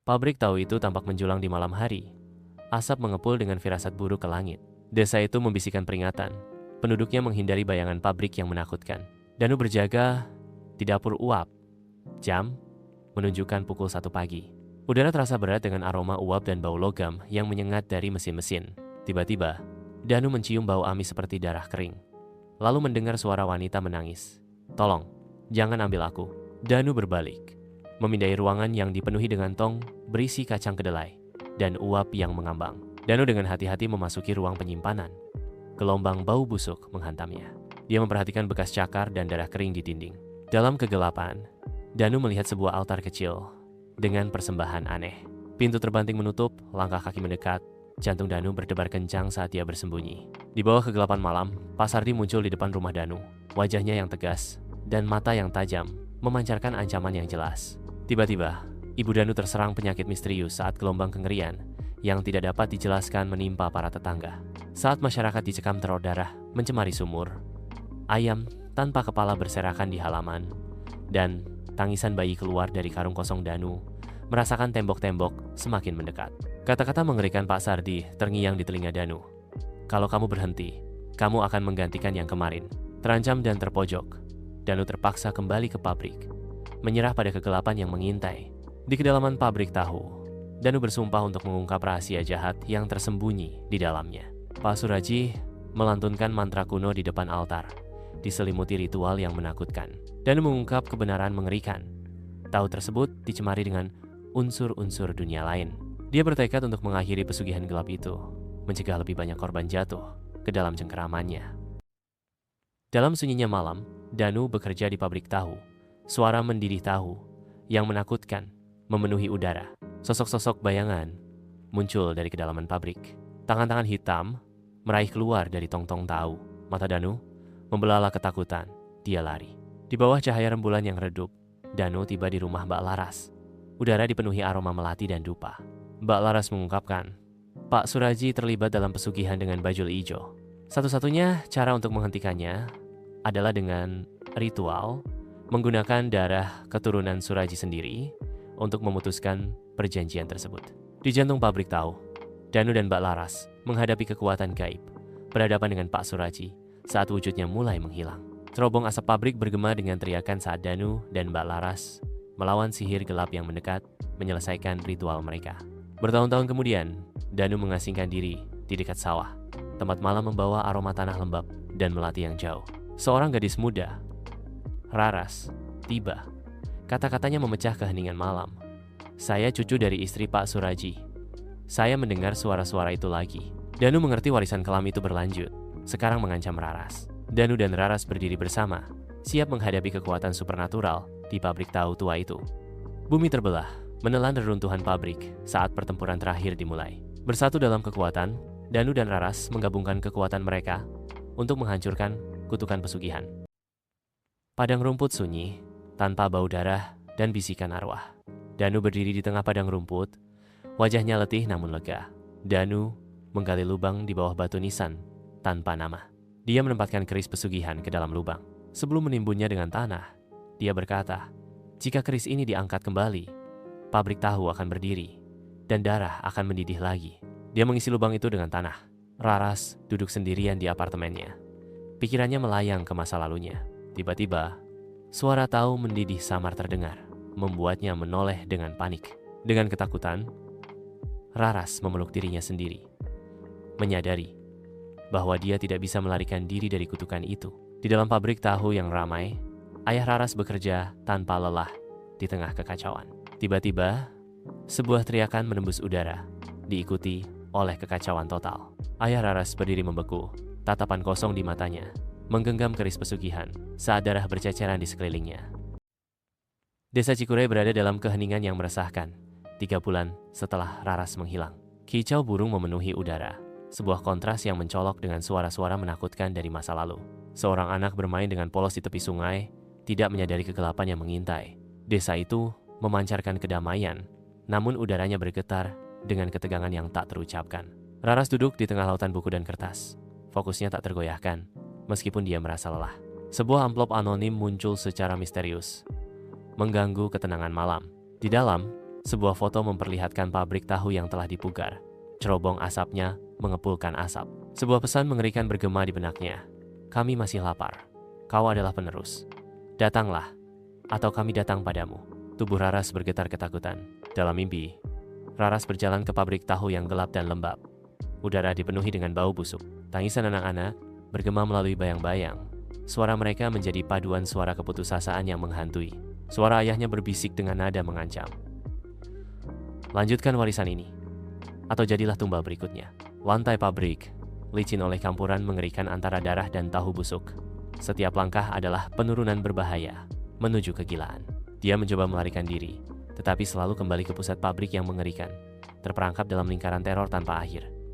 Pabrik tahu itu tampak menjulang di malam hari. Asap mengepul dengan firasat buruk ke langit. Desa itu membisikkan peringatan. Penduduknya menghindari bayangan pabrik yang menakutkan. Danu berjaga di dapur uap. Jam menunjukkan pukul 1 pagi. Udara terasa berat dengan aroma uap dan bau logam yang menyengat dari mesin-mesin. Tiba-tiba, Danu mencium bau amis seperti darah kering. Lalu mendengar suara wanita menangis. "Tolong, jangan ambil aku." Danu berbalik, memindai ruangan yang dipenuhi dengan tong berisi kacang kedelai dan uap yang mengambang. Danu dengan hati-hati memasuki ruang penyimpanan. Gelombang bau busuk menghantamnya. Dia memperhatikan bekas cakar dan darah kering di dinding. Dalam kegelapan, Danu melihat sebuah altar kecil dengan persembahan aneh. Pintu terbanting menutup, langkah kaki mendekat, jantung Danu berdebar kencang saat dia bersembunyi. Di bawah kegelapan malam, Pak Sardi muncul di depan rumah Danu. Wajahnya yang tegas dan mata yang tajam memancarkan ancaman yang jelas. Tiba-tiba, Ibu Danu terserang penyakit misterius saat gelombang kengerian yang tidak dapat dijelaskan menimpa para tetangga. Saat masyarakat dicekam teror darah, mencemari sumur, ayam tanpa kepala berserakan di halaman, dan tangisan bayi keluar dari karung kosong Danu, merasakan tembok-tembok semakin mendekat. Kata-kata mengerikan Pak Sardi terngiang di telinga Danu. "Kalau kamu berhenti, kamu akan menggantikan yang kemarin." Terancam dan terpojok, Danu terpaksa kembali ke pabrik, menyerah pada kegelapan yang mengintai. Di kedalaman pabrik tahu, Danu bersumpah untuk mengungkap rahasia jahat yang tersembunyi di dalamnya. Pak Suraji melantunkan mantra kuno di depan altar, diselimuti ritual yang menakutkan. Danu mengungkap kebenaran mengerikan. Tahu tersebut dicemari dengan unsur-unsur dunia lain. Dia bertekad untuk mengakhiri pesugihan gelap itu, mencegah lebih banyak korban jatuh ke dalam cengkeramannya. Dalam sunyinya malam, Danu bekerja di pabrik tahu. Suara mendidih tahu yang menakutkan memenuhi udara. Sosok-sosok bayangan muncul dari kedalaman pabrik. Tangan-tangan hitam meraih keluar dari tong-tong tahu. Mata Danu membelalak ketakutan. Dia lari. Di bawah cahaya rembulan yang redup, Danu tiba di rumah Mbak Laras. Udara dipenuhi aroma melati dan dupa. Mbak Laras mengungkapkan, Pak Suraji terlibat dalam pesugihan dengan bajul ijo. Satu-satunya cara untuk menghentikannya adalah dengan ritual menggunakan darah keturunan Suraji sendiri untuk memutuskan perjanjian tersebut. Di jantung pabrik tahu, Danu dan Mbak Laras menghadapi kekuatan gaib, berhadapan dengan Pak Suraji saat wujudnya mulai menghilang. Cerobong asap pabrik bergema dengan teriakan saat Danu dan Mbak Laras melawan sihir gelap yang mendekat, menyelesaikan ritual mereka. Bertahun-tahun kemudian, Danu mengasingkan diri di dekat sawah. Tempat malam membawa aroma tanah lembab dan melati yang jauh. Seorang gadis muda, Raras, tiba. Kata-katanya memecah keheningan malam. "Saya cucu dari istri Pak Suraji." Saya mendengar suara-suara itu lagi. Danu mengerti warisan kelam itu berlanjut. Sekarang mengancam Raras. Danu dan Raras berdiri bersama, siap menghadapi kekuatan supernatural di pabrik tahu tua itu. Bumi terbelah, menelan reruntuhan pabrik saat pertempuran terakhir dimulai. Bersatu dalam kekuatan, Danu dan Raras menggabungkan kekuatan mereka untuk menghancurkan kutukan pesugihan. Padang rumput sunyi, tanpa bau darah dan bisikan arwah. Danu berdiri di tengah padang rumput, wajahnya letih namun lega. Danu menggali lubang di bawah batu nisan tanpa nama. Dia menempatkan keris pesugihan ke dalam lubang. Sebelum menimbunnya dengan tanah, dia berkata, "Jika keris ini diangkat kembali, pabrik tahu akan berdiri dan darah akan mendidih lagi." Dia mengisi lubang itu dengan tanah. Raras duduk sendirian di apartemennya. Pikirannya melayang ke masa lalunya. Tiba-tiba, suara tahu mendidih samar terdengar, membuatnya menoleh dengan panik. Dengan ketakutan, Raras memeluk dirinya sendiri, menyadari bahwa dia tidak bisa melarikan diri dari kutukan itu. Di dalam pabrik tahu yang ramai, ayah Raras bekerja tanpa lelah di tengah kekacauan. Tiba-tiba, sebuah teriakan menembus udara, diikuti oleh kekacauan total. Ayah Raras berdiri membeku, tatapan kosong di matanya, menggenggam keris pesugihan saat darah berceceran di sekelilingnya. Desa Cikuray berada dalam keheningan yang meresahkan. 3 bulan setelah Raras menghilang, kicau burung memenuhi udara. Sebuah kontras yang mencolok dengan suara-suara menakutkan dari masa lalu. Seorang anak bermain dengan polos di tepi sungai, tidak menyadari kegelapan yang mengintai. Desa itu memancarkan kedamaian, namun udaranya bergetar dengan ketegangan yang tak terucapkan. Raras duduk di tengah lautan buku dan kertas. Fokusnya tak tergoyahkan, meskipun dia merasa lelah. Sebuah amplop anonim muncul secara misterius, mengganggu ketenangan malam. Di dalam, Sebuah foto memperlihatkan pabrik tahu yang telah dipugar. Cerobong asapnya mengepulkan asap. Sebuah pesan mengerikan bergema di benaknya. Kami masih lapar. Kau adalah penerus. Datanglah, atau kami datang padamu. Tubuh Raras bergetar ketakutan. Dalam mimpi, Raras berjalan ke pabrik tahu yang gelap dan lembab. Udara dipenuhi dengan bau busuk. Tangisan anak-anak bergema melalui bayang-bayang. Suara mereka menjadi paduan suara keputusasaan yang menghantui. Suara ayahnya berbisik dengan nada mengancam. Lanjutkan warisan ini, atau jadilah tumbal berikutnya. Lantai pabrik licin oleh campuran mengerikan antara darah dan tahu busuk. Setiap langkah adalah penurunan berbahaya menuju kegilaan. Dia mencoba melarikan diri, tetapi selalu kembali ke pusat pabrik yang mengerikan, terperangkap dalam lingkaran teror tanpa akhir.